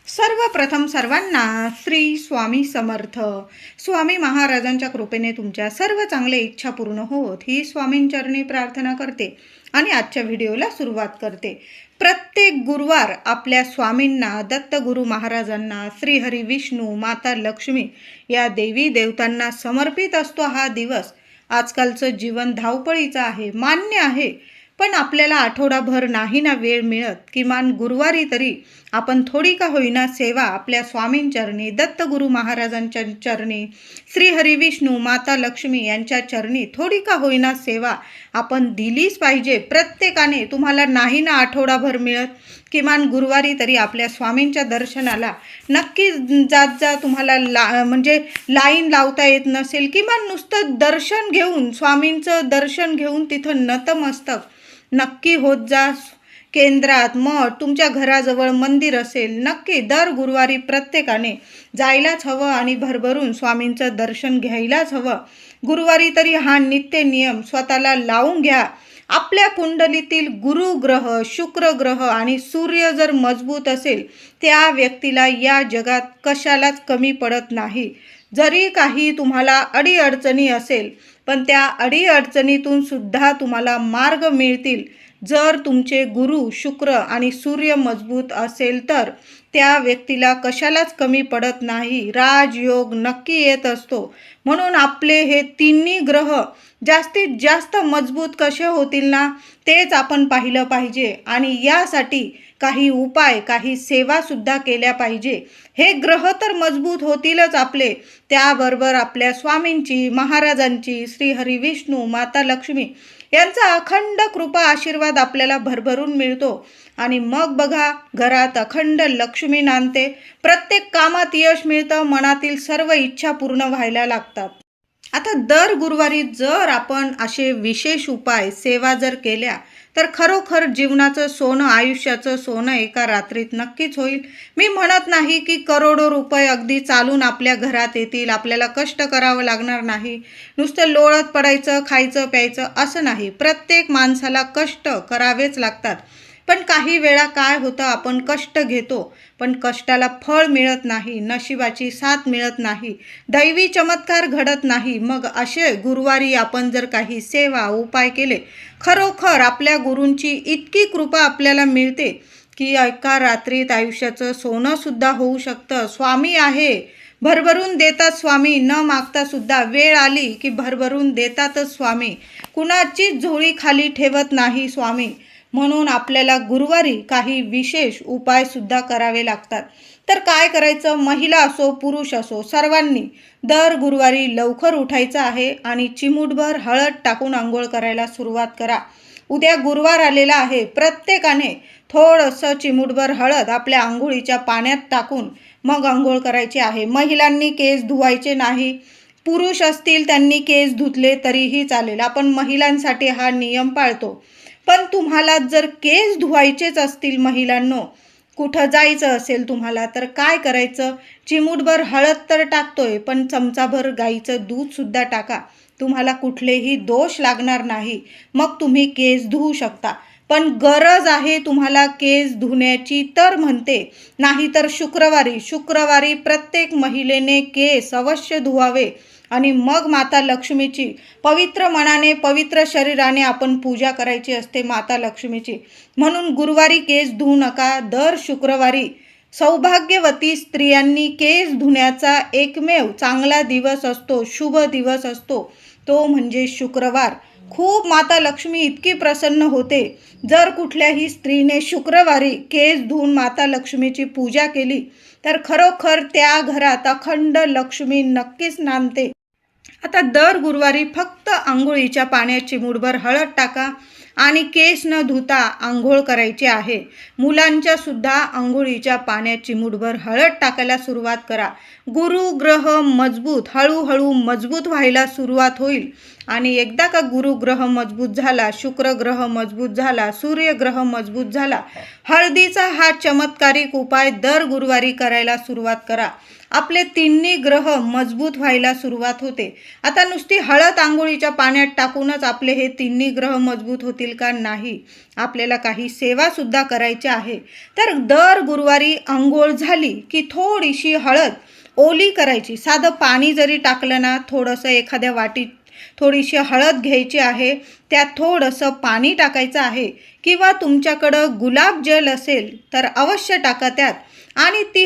सर्वप्रथम सर्वांना श्री स्वामी समर्थ. स्वामी महाराजांच्या कृपेने तुमच्या सर्व चांगल्या इच्छा पूर्ण होत ही स्वामींचरणी प्रार्थना करते आणि आजच्या व्हिडिओला सुरुवात करते. प्रत्येक गुरुवार आपल्या स्वामींना, दत्तगुरु महाराजांना, श्रीहरी विष्णू, माता लक्ष्मी या देवी देवतांना समर्पित असतो हा दिवस. आजकालचं जीवन धावपळीचं आहे, मान्य आहे, पण आपल्याला आठवडाभर नाही ना वेळ मिळत. किमान गुरुवारी तरी आपण थोडी का होईना सेवा आपल्या स्वामींचरणी, दत्तगुरु महाराजांच्या चरणी, श्रीहरी विष्णू, माता लक्ष्मी यांच्या चरणी थोडी का होईना सेवा आपण दिलीच पाहिजे. प्रत्येकाने, तुम्हाला नाही ना आठवडाभर मिळत, किमान गुरुवारी तरी आपल्या स्वामींच्या दर्शनाला नक्की जात जा. तुम्हाला लाईन लावता येत नसेल, किमान नुसतं दर्शन घेऊन, स्वामींचं दर्शन घेऊन तिथं नतमस्तक नक्की होत जा. केंद्रात, मठ, तुमच्या घराजवळ मंदिर असेल, नक्की दर गुरुवारी प्रत्येकाने जायलाच हवं आणि भरभरून स्वामींचं दर्शन घ्यायलाच हवं. गुरुवारी तरी हा नित्य नियम स्वतःला लावून घ्या. आपल्या कुंडलीतील गुरुग्रह, शुक्रग्रह आणि सूर्य जर मजबूत असेल, त्या व्यक्तीला या जगात कशालाच कमी पडत नाही. जरी काही तुम्हाला अडीअडचणी असेल, पण त्या अडीअडचणीतून सुद्धा तुम्हाला मार्ग मिळतील. जर तुमचे गुरु, शुक्र आणि सूर्य मजबूत असेल तर त्या व्यक्तीला कशालाच कमी पडत नाही. राजयोग नक्की येत असतो. म्हणून आपले हे तिन्ही ग्रह जास्तीत जास्त मजबूत कसे होतील ना, तेच आपण पाहिलं पाहिजे आणि यासाठी काही उपाय, काही सेवासुद्धा केल्या पाहिजे. हे ग्रह तर मजबूत होतीलच आपले, त्याबरोबर आपल्या स्वामींची, महाराजांची, श्रीहरी विष्णू, माता लक्ष्मी यांचा अखंड कृपा आशीर्वाद आपल्याला भरभरून मिळतो आणि मग बघा, घरात अखंड लक्ष्मी नांदते. प्रत्येक कामात यश मिळतं, मनातील सर्व इच्छा पूर्ण व्हायला लागतात. आता दर गुरुवारी जर आपण असे विशेष उपाय, सेवा जर केल्या तर खरोखर जीवनाचं सोनं, आयुष्याचं सोनं एका रात्रीत नक्कीच होईल. मी म्हणत नाही की करोडो रुपये अगदी चालून आपल्या घरात येतील, आपल्याला कष्ट करावं लागणार नाही, नुसतं लोळत पडायचं, खायचं प्यायचं असं नाही. प्रत्येक माणसाला कष्ट करावेच लागतात. पण काही वेळा काय होतं, आपण कष्ट घेतो पण कष्टाला फळ मिळत नाही, नशिबाची साथ मिळत नाही, दैवी चमत्कार घडत नाही. मग असे गुरुवारी आपण जर काही सेवा, उपाय केले, खरोखर आपल्या गुरूंची इतकी कृपा आपल्याला मिळते की एका रात्रीत आयुष्याचं सोनंसुद्धा होऊ शकतं. स्वामी आहे, भरभरून देतात स्वामी, न मागता सुद्धा वेळ आली की भरभरून देतातच स्वामी. कुणाचीच झोळी खाली ठेवत नाही स्वामी. म्हणून आपल्याला गुरुवारी काही विशेष उपायसुद्धा करावे लागतात. तर काय करायचं, महिला असो, पुरुष असो, सर्वांनी दर गुरुवारी लवकर उठायचं आहे आणि चिमूटभर हळद टाकून आंघोळ करायला सुरुवात करा. उद्या गुरुवार आलेला आहे, प्रत्येकाने थोडंसं चिमूटभर हळद आपल्या आंघोळीच्या पाण्यात टाकून मग आंघोळ करायची आहे. महिलांनी केस धुवायचे नाही, पुरुष असतील त्यांनी केस धुतले तरीही चालेल. आपण महिलांसाठी हा नियम पाळतो. पण तुम्हाला जर केस धुवायचेच असतील महिलांनो, कुठं जायचं असेल तुम्हाला, तर काय करायचं, चिमूटभर हळद तर टाकतोय, पण चमचाभर गाईचं दूधसुद्धा टाका. तुम्हाला कुठलेही दोष लागणार नाही. मग तुम्ही केस धुवू शकता. पण गरज आहे तुम्हाला केस धुण्याची तर म्हणते. नाहीतर शुक्रवारी प्रत्येक महिलेने केस अवश्य धुवावे आणि मग माता लक्ष्मीची पवित्र मनाने, पवित्र शरीराने आपण पूजा करायची असते माता लक्ष्मीची. म्हणून गुरुवारी केस धुवू नका. दर शुक्रवारी सौभाग्यवती स्त्रियांनी केस धुण्याचा एकमेव चांगला दिवस असतो, शुभ दिवस असतो, तो म्हणजे शुक्रवार. खूप माता लक्ष्मी इतकी प्रसन्न होते जर कुठल्याही स्त्रीने शुक्रवारी केस धुवून माता लक्ष्मीची पूजा केली तर खरोखर त्या घरात अखंड लक्ष्मी नक्कीच नांदते. आता दर गुरुवारी फक्त आंघोळीच्या पाण्यात चिमूटभर हळद टाका आणि केस न धुता आंघोळ करायची आहे. मुलांच्या सुद्धा आंघोळीच्या पाण्यात चिमूटभर हळद टाकायला सुरुवात करा. गुरुग्रह मजबूत, हळूहळू मजबूत व्हायला सुरुवात होईल आणि एकदा का गुरुग्रह मजबूत झाला, शुक्र ग्रह मजबूत झाला, सूर्यग्रह मजबूत झाला, हळदीचा हा चमत्कारिक उपाय दर गुरुवारी करायला सुरुवात करा. आपले तिन्ही ग्रह मजबूत व्हायला सुरुवात होते. आता नुसती हळद आंघोळीच्या पाण्यात टाकूनच आपले हे तिन्ही ग्रह मजबूत होतील का? नाही. आपल्याला काही सेवासुद्धा करायच्या आहे. तर दर गुरुवारी आंघोळ झाली की थोडीशी हळद ओली करायची. साधं पाणी जरी टाकलं ना, थोडंसं एखाद्या वाटीत थोडीशी हळद घ्यायची आहे, त्यात थोडंसं पाणी टाकायचं आहे, किंवा तुमच्याकडं गुलाबजल असेल तर अवश्य टाका त्यात, आणि ती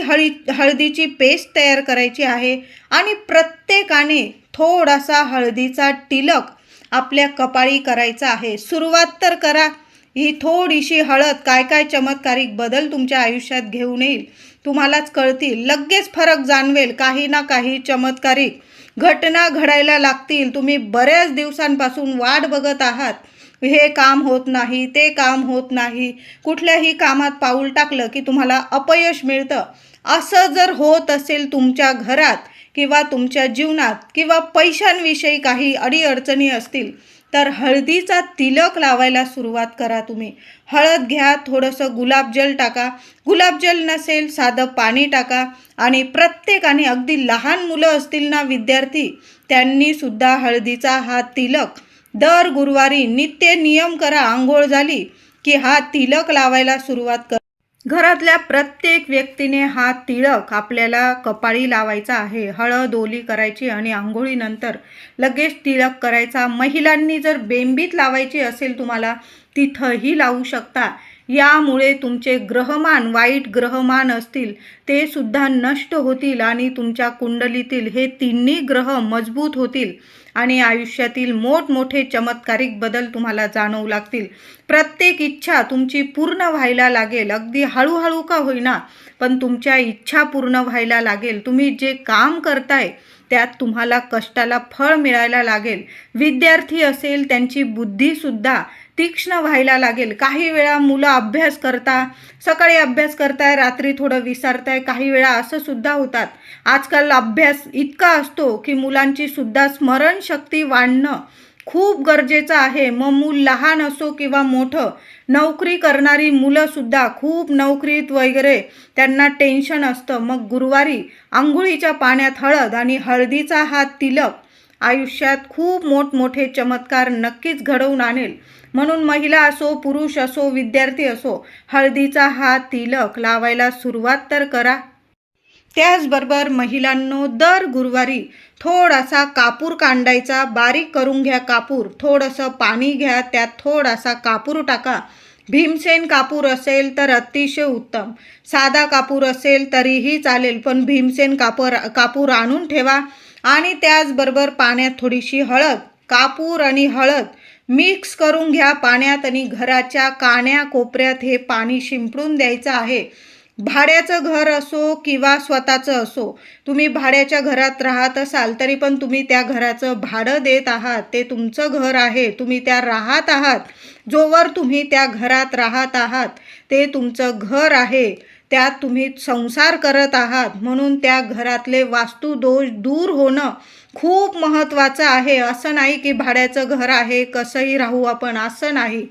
हळदीची पेस्ट तयार करायची आहे. आणि प्रत्येकाने थोडासा हळदीचा टिलक आपल्या कपाळी करायचा आहे. सुरुवात तर करा. ही थोडीशी हळद काय काय चमत्कारिक बदल तुमच्या आयुष्यात घेऊन येईल तुम्हालाच कळतील. लगेच फरक जाणवेल. काही ना काही चमत्कारिक घटना घडायला लागतील. तुम्ही बऱ्याच दिवसांपासून वाट बघत आहात, हे काम होत नाही, ते काम होत नाही, कुठल्याही कामात पाऊल टाकलं की तुम्हाला अपयश मिळतं. असं जर होत असेल तुमच्या घरात किंवा तुमच्या जीवनात, किंवा पैशांविषयी काही अडीअडचणी असतील, तर हळदीचा तिलक लावायला सुरुवात करा. तुम्ही हळद घ्या, थोडंसं गुलाबजल टाका, गुलाबजल नसेल साधं पाणी टाका, आणि प्रत्येकाने, अगदी लहान मुलं असतील ना, विद्यार्थी, त्यांनी सुद्धा हळदीचा हा तिलक दर गुरुवारी नित्य नियम करा. आंघोळ झाली की हा तिलक लावायला सुरुवात करा. घरातल्या प्रत्येक व्यक्तीने हा तिळक आपल्याला कपाळी लावायचा आहे. हळद ओली करायची आणि आंघोळीनंतर लगेच तिळक करायचा. महिलांनी जर बेंबीत लावायची असेल तुम्हाला, तिथंही लावू शकता. यामुळे तुमचे ग्रहमान, वाईट ग्रहमान असतील ते सुद्धा नष्ट होतील, आणि तुमच्या कुंडलीतील हे तिन्ही ग्रह मजबूत होतील, आणि आयुष्यातील मोठमोठे चमत्कारिक बदल तुम्हाला जाणवू लागतील. प्रत्येक इच्छा तुमची पूर्ण व्हायला लागेल. अगदी हळूहळू का होईना, पण तुमच्या इच्छा पूर्ण व्हायला लागेल. तुम्ही जे काम करताय त्यात तुम्हाला कष्टाला फळ मिळायला लागेल. विद्यार्थी असेल त्यांची बुद्धीसुद्धा तीक्ष्ण व्हायला लागेल. काही वेळा मुलं अभ्यास करता, सकाळी अभ्यास करताय, रात्री थोडं विसरताय. काही वेळा असं सुद्धा होतात. आजकाल अभ्यास इतका असतो की मुलांची सुद्धा स्मरणशक्ती वाढणं खूप गरजेचं आहे. मग मूल लहान असो किंवा मोठं, नोकरी करणारी मुलंसुद्धा खूप नोकरीत वगैरे त्यांना टेन्शन असतं. मग गुरुवारी आंघोळीच्या पाण्यात हळद आणि हळदीचा हा तिलक आयुष्यात खूप मोठमोठे चमत्कार नक्कीच घडवून आणेल. म्हणून महिला असो, पुरुष असो, विद्यार्थी असो, हळदीचा हा तिलक लावायला सुरुवात तर करा. त्याचबरोबर महिलांनो, दर गुरुवारी थोडासा कापूर कांडायचा, बारीक करून घ्या कापूर. थोडंसं पाणी घ्या, त्यात थोडासा कापूर टाका. भीमसेन कापूर असेल तर अतिशय उत्तम, साधा कापूर असेल तरीही चालेल, पण भीमसेन कापूर आणून ठेवा. आणि त्याचबरोबर पाण्यात थोडीशी हळद, कापूर आणि हळद मिक्स करून घ्या पाण्यात, आणि घराच्या कान्या कोपऱ्यात हे पाणी शिंपडून द्यायचं आहे. भाड्याचं घर असो किंवा स्वतःचं असो, तुम्ही भाड्याच्या घरात राहत असाल तरी पण तुम्ही त्या घराचं भाडं देत आहात. ते तुमचं घर आहे, तुम्ही त्या राहत आहात. जोवर तुम्ही त्या घरात राहत आहात ते तुमचं घर आहे, त्यात तुम्ही संसार करत आहात. म्हणून त्या घरातले वास्तुदोष दूर होणं खूप महत्त्वाचं आहे. असं नाही की भाड्याचं घर आहे कसंही राहू आपण, असं नाही.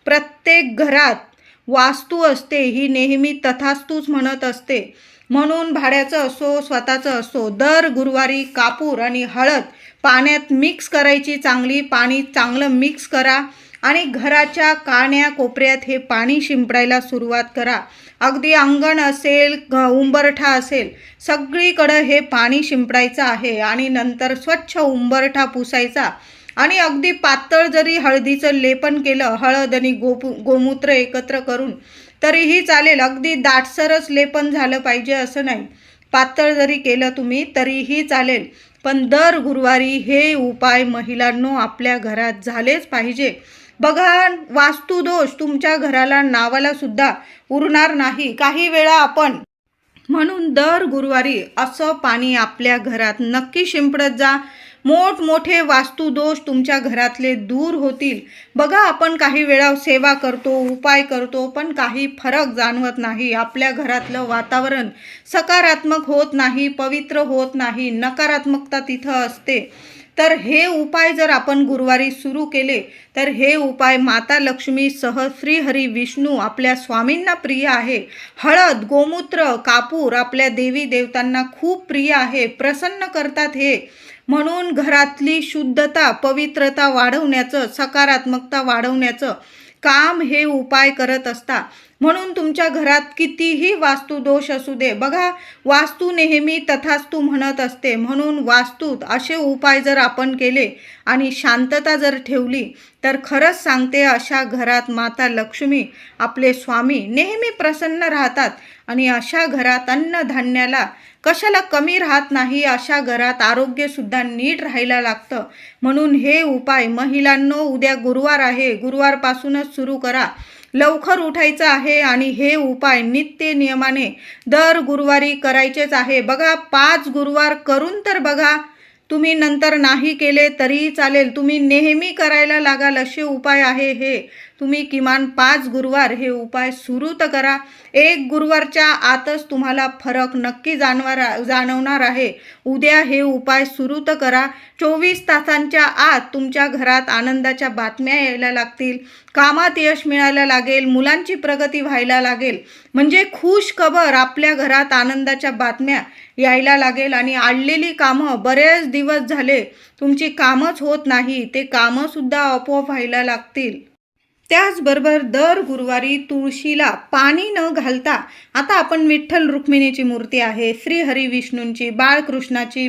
प्रत्येक घरात वास्तू असते, ही नेहमी तथास्तूच म्हणत असते. म्हणून भाड्याचं असो स्वतःचं असो, दर गुरुवारी कापूर आणि हळद पाण्यात मिक्स करायची. पाणी चांगलं मिक्स करा आणि घराच्या कान्या कोपऱ्यात हे पाणी शिंपडायला सुरुवात करा. अगदी अंगण असेल, उंबरठा असेल, सगळीकडं हे पाणी शिंपडायचं आहे. आणि नंतर स्वच्छ उंबरठा पुसायचा. आणि अगदी पातळ जरी हळदीचं लेपन केलं, हळद आणि गोमूत्र एकत्र करून, तरीही चालेल. अगदी दाटसरच लेपन झालं पाहिजे असं नाही. पातळ जरी केलं तुम्ही तरीही चालेल. पण दर गुरुवारी हे उपाय महिलांनो आपल्या घरात झालेच पाहिजे. बघा, वास्तुदोष तुमच्या घराला नावाला सुद्धा उरणार नाही काही वेळा आपण. म्हणून दर गुरुवारी असं पाणी आपल्या घरात नक्की शिंपडत जा. मोठमोठे वास्तुदोष तुमच्या घरातले दूर होतील. बघा, आपण काही वेळा सेवा करतो, उपाय करतो, पण काही फरक जाणवत नाही. आपल्या घरातलं वातावरण सकारात्मक होत नाही, पवित्र होत नाही, नकारात्मकता तिथं असते. तर हे उपाय जर आपण गुरुवारी सुरू केले तर हे उपाय माता लक्ष्मी सह श्रीहरी विष्णू आपल्या स्वामींना प्रिय आहे. हळद, गोमूत्र, कापूर आपल्या देवी देवतांना खूप प्रिय आहे, प्रसन्न करतात हे. म्हणून घरातली शुद्धता, पवित्रता वाढवण्याचं, सकारात्मकता वाढवण्याचं काम हे उपाय करत असता. म्हणून तुमच्या घरात कितीही वास्तुदोष असू दे, बघा वास्तू नेहमी तथास्तू म्हणत असते. म्हणून वास्तूत असे उपाय जर आपण केले आणि शांतता जर ठेवली तर खरंच सांगते अशा घरात माता लक्ष्मी आपले स्वामी नेहमी प्रसन्न राहतात आणि अशा घरात अन्नधान्याला कशाला कमी राहत नाही. अशा घरात आरोग्यसुद्धा नीट राहायला लागतं. म्हणून हे उपाय महिलांनो, उद्या गुरुवार आहे, गुरुवारपासूनच सुरू करा. लवकर उठायचं आहे आणि हे उपाय नित्य नियमाने दर गुरुवारी करायचेच आहे. बघा 5 गुरुवार करून तर बघा, तुम्ही नंतर नाही केले तरी चालेल, तुम्ही नेहमी करायला लागाल असे उपाय आहे हे. तुम्ही किमान 5 गुरुवार हे उपाय सुरू तर करा. 1 गुरुवारच्या आतच तुम्हाला फरक नक्की जाणवणार आहे. उद्या हे उपाय सुरू तर करा. 24 तासांच्या आत तुमच्या घरात आनंदाच्या बातम्या यायला लागतील, कामात यश मिळायला लागेल, मुलांची प्रगती व्हायला लागेल. म्हणजे खुश खबर, आपल्या घरात आनंदाच्या बातम्या यायला लागेल आणि आडलेली कामं, बरेच दिवस झाले तुमची कामच होत नाही, ते कामंसुद्धा आपोआप व्हायला लागतील. त्याचबरोबर दर गुरुवारी तुळशीला पाणी न घालता, आता आपण विठ्ठल रुक्मिणीची मूर्ती आहे, श्रीहरी विष्णूंची, बाळकृष्णाची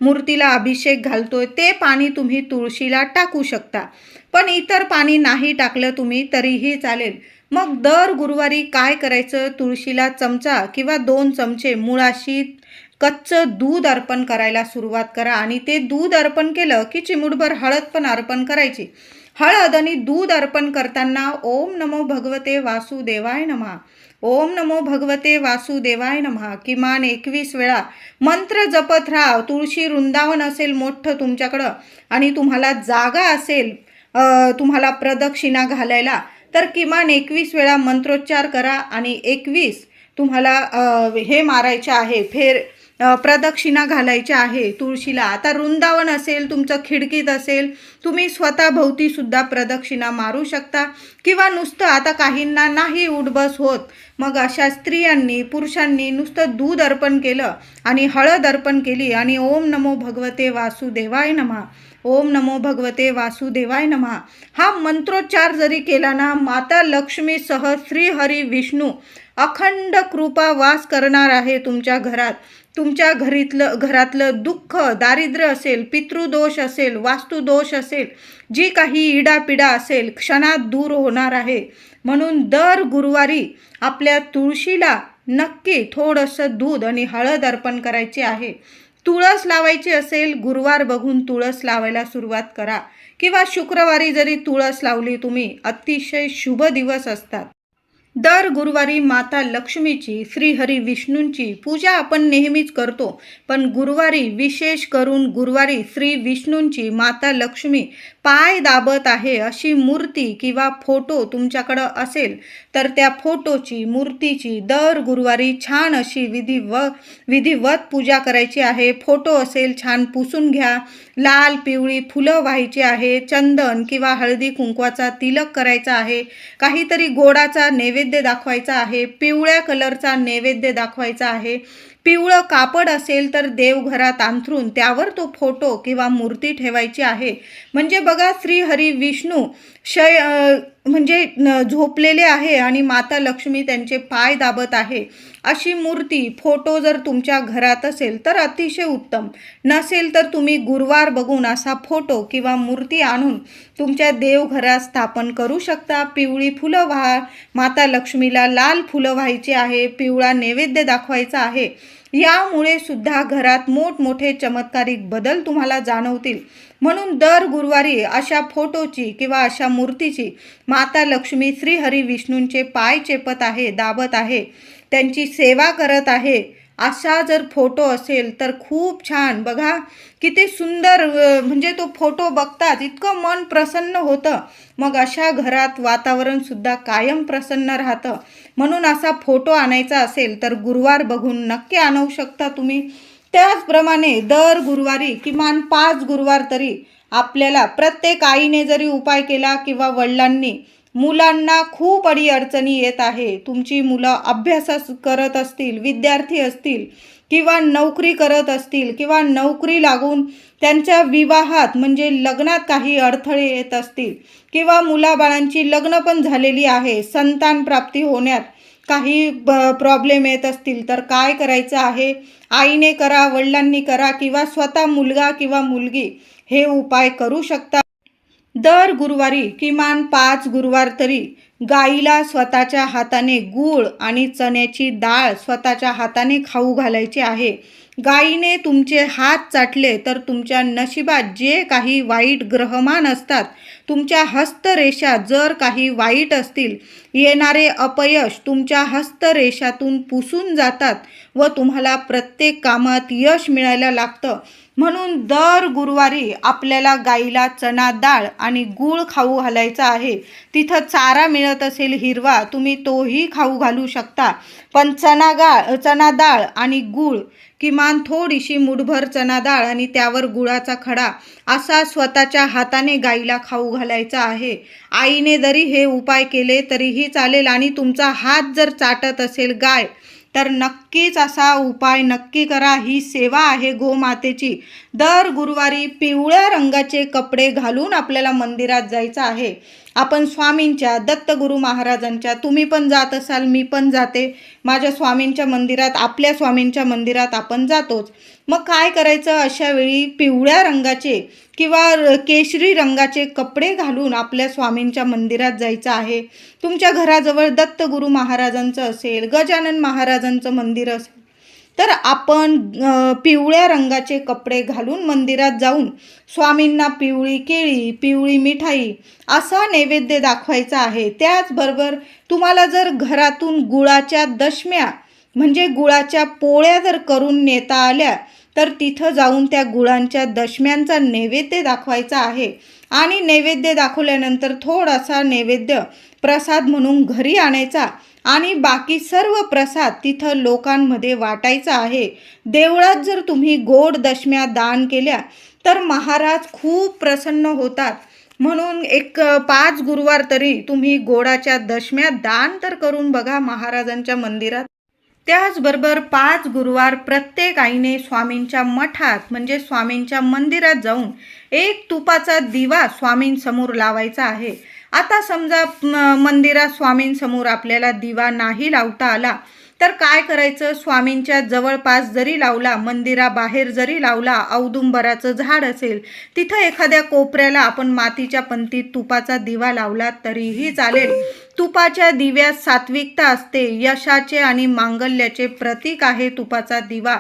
मूर्तीला अभिषेक घालतोय, ते पाणी तुम्ही तुळशीला टाकू शकता. पण इतर पाणी नाही टाकलं तुम्ही तरीही चालेल. मग दर गुरुवारी काय करायचं, तुळशीला चमचा किंवा 2 चमचे मुळाशी कच्चं दूध अर्पण करायला सुरुवात करा. आणि ते दूध अर्पण केलं की चिमूटभर हळद पण अर्पण करायची. हळद आणि दूध अर्पण करताना ओम नमो भगवते वासुदेवाय नमः, ओम नमो भगवते वासुदेवाय नमः किमान 21 वेळा मंत्र जपत राहा. तुळशी वृंदावन असेल मोठं तुमच्याकडं आणि तुम्हाला जागा असेल तुम्हाला प्रदक्षिणा घालायला, तर किमान 21 वेळा मंत्रोच्चार करा आणि 21 तुम्हाला हे मारायचे आहे, प्रदक्षिणा घालायची आहे तुळशीला. आता वृंदावन असेल, तुमचं खिडकीत असेल, तुम्ही स्वतःभोवतीसुद्धा प्रदक्षिणा मारू शकता. किंवा नुसतं आता काहींना नाही उठबस होत, मग अशा स्त्रियांनी, पुरुषांनी नुसतं दूध अर्पण केलं आणि हळद अर्पण केली आणि ओम नमो भगवते वासुदेवाय नमः, ओम नमो भगवते वासुदेवाय नमः हा मंत्रोच्चार जरी केला ना, माता लक्ष्मीसह श्रीहरी विष्णू अखंड कृपा वास करणार आहे तुमच्या घरात. तुमच्या घरातलं दुःख, दारिद्र्य असेल, पितृदोष असेल, वास्तुदोष असेल, जी काही इडापिडा असेल क्षणात दूर होणार आहे. म्हणून दर गुरुवारी आपल्या तुळशीला नक्की थोडंसं दूध आणि हळद अर्पण करायची आहे. तुळस लावायची असेल, गुरुवार बघून तुळस लावायला सुरुवात करा. किंवा शुक्रवारी जरी तुळस लावली तुम्ही, अतिशय शुभ दिवस असतात. दर गुरुवारी माता लक्ष्मीची, श्रीहरी विष्णूंची पूजा आपण नेहमीच करतो, पण गुरुवारी विशेष करून गुरुवारी श्री विष्णूंची, माता लक्ष्मी पाय दाबत आहे अशी मूर्ती किंवा फोटो तुमच्याकडं असेल तर त्या फोटोची, मूर्तीची दर गुरुवारी छान अशी विधिवत पूजा करायची आहे. फोटो असेल छान पुसून घ्या, लाल पिवळी फुलं व्हायची आहे, चंदन किंवा हळदी कुंकवाचा तिलक करायचा आहे, काहीतरी गोडाचा नैवेद्य दाखवायचा आहे, पिवळ्या कलरचा नैवेद्य दाखवायचा आहे. पिवळं कापड असेल तर देवघरात अंथरून त्यावर तो फोटो किंवा मूर्ती ठेवायची आहे. म्हणजे बघा श्रीहरी विष्णू म्हणजे झोपलेले आहे आणि माता लक्ष्मी त्यांचे पाय दाबत आहे अशी मूर्ती, फोटो जर तुमच्या घरात असेल तर अतिशय उत्तम. नसेल तर तुम्ही गुरुवार बघून असा फोटो किंवा मूर्ती आणून तुमच्या देवघरात स्थापन करू शकता. पिवळी फुलं व्हा, माता लक्ष्मीला लाल फुलं व्हायची आहे, पिवळा नैवेद्य दाखवायचा आहे. यामुळे सुद्धा घरात मोठमोठे चमत्कारिक बदल तुम्हाला जाणवतील. म्हणून दर गुरुवारी अशा फोटोची किंवा अशा मूर्तीची माता लक्ष्मी श्रीहरी विष्णूंचे पाय चेपत आहे, दाबत आहे, त्यांची सेवा करत आहे असा जर फोटो असेल तर खूप छान. बघा किती सुंदर, म्हणजे तो फोटो बघताच इतकं मन प्रसन्न होतं. मग अशा घरात वातावरणसुद्धा कायम प्रसन्न राहतं. म्हणून असा फोटो आणायचा असेल तर गुरुवार बघून नक्की आणू शकता तुम्ही. त्याचप्रमाणे दर गुरुवारी किमान 5 गुरुवार तरी आपल्याला प्रत्येक आईने जरी उपाय केला किंवा वडिलांनी, मुलांना खूप अडीअडचणी येत आहे, तुमची मुलं अभ्यास करत असतील, विद्यार्थी असतील किंवा नोकरी करत असतील किंवा नोकरी लागून त्यांच्या विवाहात म्हणजे लग्नात काही अडथळे येत असतील किंवा मुलाबाळांची लग्न पण झालेली आहे, संतान प्राप्ती होण्यात काही प्रॉब्लेम येत असतील, तर काय करायचं आहे? आईने करा, वडिलांनी करा किंवा स्वतः मुलगा किंवा मुलगी हे उपाय करू शकता। दर गुरुवारी किमान 5 गुरुवार तरी गाईला स्वतःच्या हाताने गूळ आणि चण्याची डाळ स्वतःच्या हाताने खाऊ घालायची आहे। गाईने तुमचे हात चाटले तर तुमच्या नशिबात जे काही वाईट ग्रहमान असतात, तुमच्या हस्तरेषा जर काही वाईट असतील, येणारे अपयश तुमच्या हस्तरेषातून पुसून जातात व तुम्हाला प्रत्येक कामात यश मिळायला लागतं। म्हणून दर गुरुवारी आपल्याला गाईला चणा डाळ आणि गूळ खाऊ घालायचा आहे। तिथं चारा मिळत असेल हिरवा, तुम्ही तोही खाऊ घालू शकता, पण चणा डाळ आणि गूळ, किमान थोडीशी मुठभर चणा डाळ आणि त्यावर गुळाचा खडा असा स्वतःच्या हाताने गाईला खाऊ घालायचा आहे। आईने जरी हे उपाय केले तरीही चालेल आणि तुमचा हात जर चाटत असेल गाय, तर नक्कीच असा उपाय नक्की करा। ही सेवा आहे गोमातेची। दर गुरुवारी पिवळ्या रंगाचे कपडे घालून आपल्याला मंदिरात जायचं आहे। आपण स्वामींच्या, दत्तगुरू महाराजांच्या, तुम्ही पण जात असाल, मी पण जाते, माझ्या स्वामींच्या मंदिरात, आपल्या स्वामींच्या मंदिरात आपण जातोच। मग काय करायचं? अशा वेळी पिवळ्या रंगाचे किंवा केशरी रंगाचे कपडे घालून आपल्या स्वामींच्या मंदिरात जायचं आहे। तुमच्या घराजवळ दत्तगुरू महाराजांचं असेल, गजानन महाराजांचं मंदिर असेल, तर आपण पिवळ्या रंगाचे कपडे घालून मंदिरात जाऊन स्वामींना पिवळी केळी, पिवळी मिठाई असा नैवेद्य दाखवायचा आहे। त्याचबरोबर तुम्हाला जर घरातून गुळाच्या दशम्या म्हणजे गुळाच्या पोळ्या जर करून नेता आल्या, तर तिथं जाऊन त्या गुळांच्या दशम्यांचा नैवेद्य दाखवायचा आहे आणि नैवेद्य दाखवल्यानंतर थोडासा नैवेद्य प्रसाद म्हणून घरी आणायचा आणि बाकी सर्व प्रसाद तिथं लोकांमध्ये वाटायचा आहे। देवळात जर तुम्ही गोड दशम्या दान केल्या तर महाराज खूप प्रसन्न होतात। म्हणून 5 गुरुवार तरी तुम्ही गोडाच्या दशम्या दान तर करून बघा महाराजांच्या मंदिरात। त्याचबरोबर 5 गुरुवार प्रत्येक आईने स्वामींच्या मठात म्हणजे स्वामींच्या मंदिरात जाऊन एक तुपाचा दिवा स्वामींसमोर लावायचा आहे। आता समजा मंदिरात स्वामींसमोर आपल्याला दिवा नाही लावता आला, तर काय करायचं? स्वामींच्या जवळपास जरी लावला, मंदिराबाहेर जरी लावला, औदुंबराचं झाड असेल तिथं एखाद्या कोपऱ्याला आपण मातीच्या पंतीत तुपाचा दिवा लावला तरीही चालेल। तुपाच्या दिव्यात सात्विकता असते, यशाचे आणि मांगल्याचे प्रतीक आहे तुपाचा दिवा।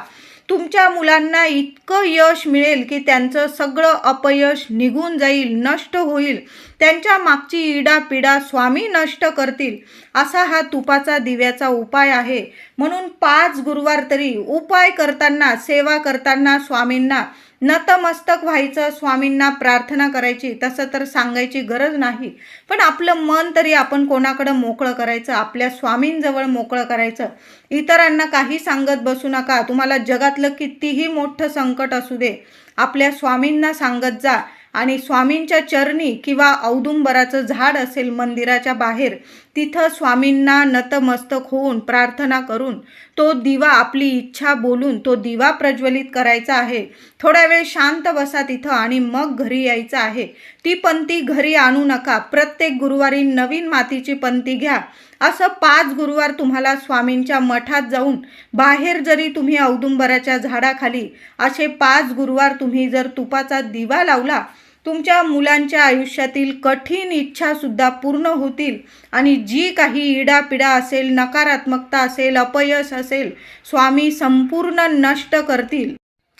तुमच्या मुलांना इतकं यश मिळेल की त्यांचं सगळं अपयश निघून जाईल, नष्ट होईल, त्यांच्या मागची इडापिडा स्वामी नष्ट करतील, असा हा तुपाचा दिव्याचा उपाय आहे। म्हणून 5 गुरुवार तरी उपाय करताना, सेवा करताना स्वामींना नतमस्तक व्हायचं, स्वामींना प्रार्थना करायची। तसं तर सांगायची गरज नाही, पण आपलं मन तरी आपण कोणाकडं मोकळं करायचं? आपल्या स्वामींजवळ मोकळं करायचं। इतरांना काही सांगत बसू नका। तुम्हाला जगातलं कितीही मोठं संकट असू दे, आपल्या स्वामींना सांगत जा आणि स्वामींच्या चरणी किंवा औदुंबराचं झाड असेल मंदिराच्या बाहेर, तिथं स्वामींना नतमस्तक होऊन प्रार्थना करून तो दिवा, आपली इच्छा बोलून तो दिवा प्रज्वलित करायचा आहे। थोडा वेळ शांत बसा तिथं आणि मग घरी यायचं आहे। ती पंती घरी आणू नका, प्रत्येक गुरुवारी नवीन मातीची पंती घ्या। असं 5 गुरुवार तुम्हाला स्वामींच्या मठात जाऊन, बाहेर जरी तुम्ही औदुंबराच्या झाडाखाली असे 5 गुरुवार तुम्ही जर तुपाचा दिवा लावला, तुमच्या मुलांच्या आयुष्यातील कठीण इच्छासुद्धा पूर्ण होतील आणि जी काही इडापिडा असेल, नकारात्मकता असेल, अपयश असेल, स्वामी संपूर्ण नष्ट करतील।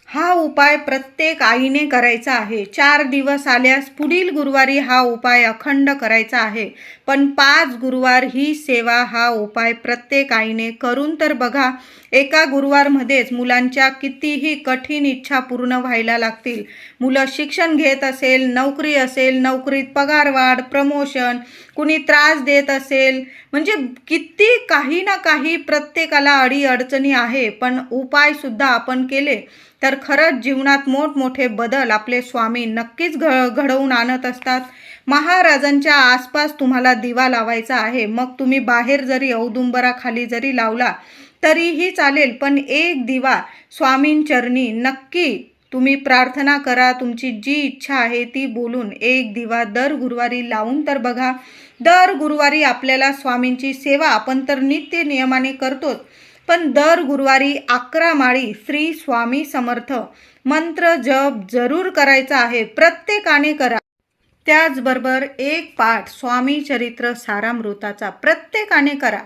हा उपाय प्रत्येक आईने करायचा आहे। 4 दिवस आल्यास पुढील गुरुवारी हा उपाय अखंड करायचा आहे। पण 5 गुरुवार ही सेवा हा उपाय प्रत्येक आईने करून तर बघा. एका गुरुवारमध्येच मुलांच्या कितीही कठीण इच्छा पूर्ण व्हायला लागतील. मुलं शिक्षण घेत असेल, नोकरी असेल, नोकरीत पगारवाढ, प्रमोशन, कुणी त्रास देत असेल, म्हणजे किती काही ना काही प्रत्येकाला अडीअडचणी आहे. पण उपायसुद्धा आपण केले तर खरंच जीवनात मोठमोठे बदल आपले स्वामी नक्कीच घडवून आणत असतात. महाराजांच्या आसपास तुम्हाला दिवा लावायचा आहे. मग तुम्ही बाहेर जरी औदुंबराखाली जरी लावला तरीही चालेल, पण एक दिवा स्वामींचरणी नक्की तुम्ही प्रार्थना करा. तुमची जी इच्छा आहे ती बोलून एक दिवा दर गुरुवारी लावून तर बघा. दर गुरुवारी आपल्याला स्वामींची सेवा आपण तर नित्य नियमाने करतोच, पण दर गुरुवारी 11 माळी श्री स्वामी समर्थ मंत्र जप जरूर करायचा आहे. प्रत्येकाने करा. त्याचबरोबर एक पाठ स्वामी चरित्र सारामृताचा प्रत्येकाने करा.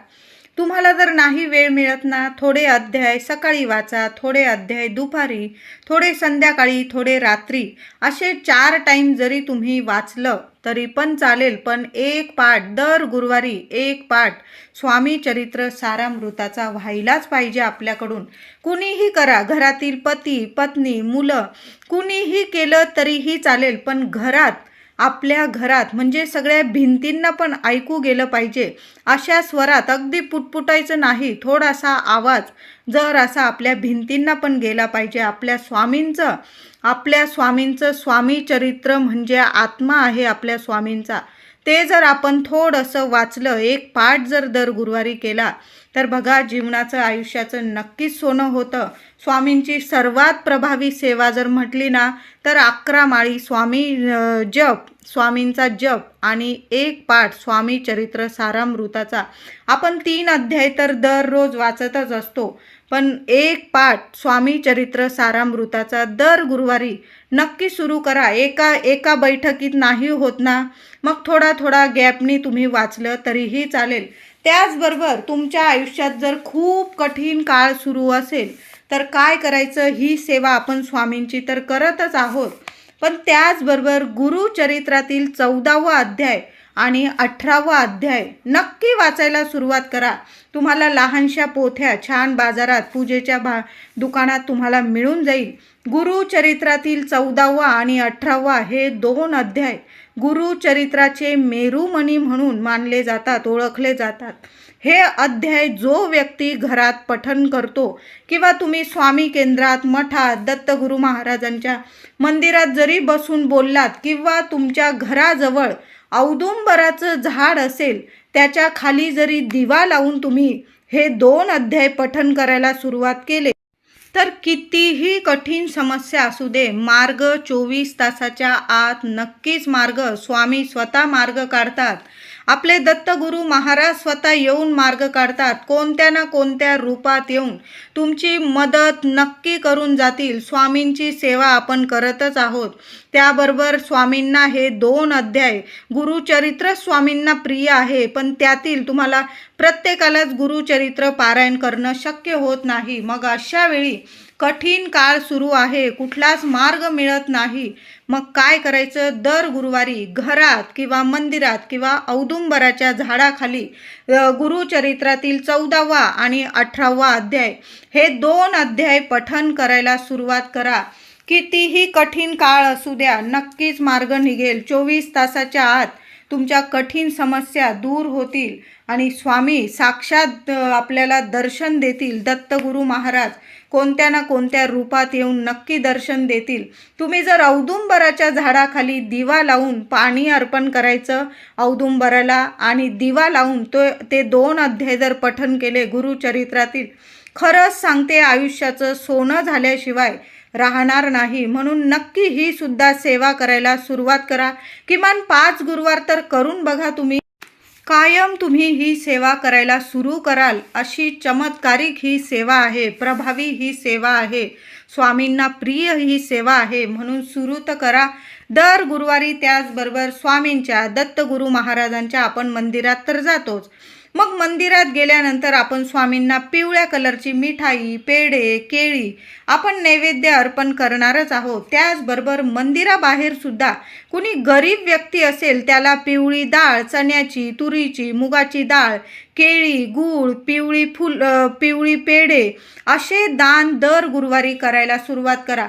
तुम्हाला जर नाही वेळ मिळत ना, थोडे अध्याय सकाळी वाचा, थोडे अध्याय दुपारी, थोडे संध्याकाळी, थोडे रात्री, असे 4 टाईम जरी तुम्ही वाचलं तरी पण चालेल. पण एक पाठ दर गुरुवारी एक पाठ स्वामी चरित्र सारामृताचा व्हायलाच पाहिजे आपल्याकडून. कुणीही करा, घरातील पती पत्नी मुलं कुणीही केलं तरीही चालेल, पण घरात आपल्या घरात म्हणजे सगळ्या भिंतींना पण ऐकू गेलं पाहिजे. अशा स्वरात अगदी पुटपुटायचं नाही, थोडासा आवाज जर असा आपल्या भिंतींना पण गेला पाहिजे. आपल्या स्वामींचं स्वामी चरित्र म्हणजे आत्मा आहे आपल्या स्वामींचा. ते जर आपण थोडंसं वाचलं, एक पाठ जर दर गुरुवारी केला तर बघा जीवनाचं आयुष्याचं नक्कीच सोनं होतं. स्वामींची सर्वात प्रभावी सेवा जर म्हटली ना तर 11 माळी स्वामींचा जप आणि एक पाठ स्वामी चरित्र सारामृताचा. आपण 3 अध्याय तर दररोज वाचतच असतो, पण एक पाठ स्वामी चरित्र सारामृताचा दर गुरुवारी नक्की सुरू करा. एका बैठकीत नाही होत ना, मग थोडा गॅपनी तुम्ही वाचलं तरीही चालेल. त्याचबरोबर तुमच्या आयुष्यात जर खूप कठीण काळ सुरू असेल तर काय करायचं, ही सेवा आपण स्वामींची तर करतच आहोत, पण त्याचबरोबर गुरुचरित्रातील 14वा अध्याय आणि 18वा अध्याय नक्की वाचायला सुरुवात करा. तुम्हाला लहानशा पोथ्या छान बाजारात पूजेच्या दुकानात तुम्हाला मिळून जाईल. गुरुचरित्रातील 14वा आणि 18वा हे 2 अध्याय गुरुचरित्राचे मेरुमणी म्हणून मानले जातात, ओळखले जातात. हे अध्याय जो व्यक्ती घरात पठण करतो किंवा तुम्ही स्वामी केंद्रात, मठात, दत्तगुरू महाराजांच्या मंदिरात जरी बसून बोललात किंवा तुमच्या घराजवळ औदुंबराचं झाड असेल त्याच्या खाली जरी दिवा लावून तुम्ही हे 2 अध्याय पठण करायला सुरुवात केले तर कितीही कठीण समस्या असू दे, मार्ग 24 तासाच्या आत नक्कीच स्वामी स्वतः मार्ग काढतात. आपले दत्तगुरू महाराज स्वतः येऊन मार्ग काढतात. कोणत्या ना कोणत्या रूपात येऊन तुमची मदत नक्की करून जातील. स्वामींची सेवा आपण करतच आहोत. त्याबरोबर स्वामींना हे 2 अध्याय गुरुचरित्र स्वामींना प्रिय आहे, पण त्यातील तुम्हाला प्रत्येकालाच गुरुचरित्र पारायण करणं शक्य होत नाही. मग अशा वेळी कठीण काळ सुरू आहे, कुठलाच मार्ग मिळत नाही, मग काय करायचं, दर गुरुवारी घरात किंवा मंदिरात किंवा औदुंबराच्या झाडाखाली गुरुचरित्रातील 14वा आणि 18वा अध्याय हे 2 अध्याय पठण करायला सुरुवात करा. कितीही कठीण काळ असू द्या, नक्कीच मार्ग निघेल. 24 तासाच्या आत तुमच्या कठीण समस्या दूर होतील आणि स्वामी साक्षात आपल्याला दर्शन देतील. दत्तगुरू महाराज कोणत्या ना कोणत्या रूपात येऊन नक्की दर्शन देतील. तुम्ही जर औदुंबराच्या झाडाखाली दिवा लावून पाणी अर्पण करायचं औदुंबराला आणि दिवा लावून ते 2 अध्याय जर पठण केले गुरुचरित्रातील, खरंच सांगते आयुष्याचं सोनं झाल्याशिवाय राहणार नाही. म्हणून नक्की ही सुद्धा सेवा करायला सुरुवात करा. किमान 5 गुरुवार तर करून बघा. तुम्ही कायम तुम्ही ही सेवा करायला सुरू कराल अशी चमत्कारिक ही सेवा आहे, प्रभावी ही सेवा आहे, स्वामींना प्रिय ही सेवा आहे. म्हणून सुरू तर करा दर गुरुवारी. त्याचबरोबर स्वामींच्या दत्तगुरू महाराजांच्या आपण मंदिरात तर जातोच, मग मंदिरात गेल्यानंतर आपण स्वामींना पिवळ्या कलरची मिठाई, पेढे, केळी आपण नैवेद्य अर्पण करणारच आहोत. त्याचबरोबर मंदिराबाहेर सुद्धा कुणी गरीब व्यक्ती असेल त्याला पिवळी डाळ, चण्याची, तुरीची, मुगाची डाळ, केळी, गूळ, पिवळी पेढे असे दान दर गुरुवारी करायला सुरुवात करा.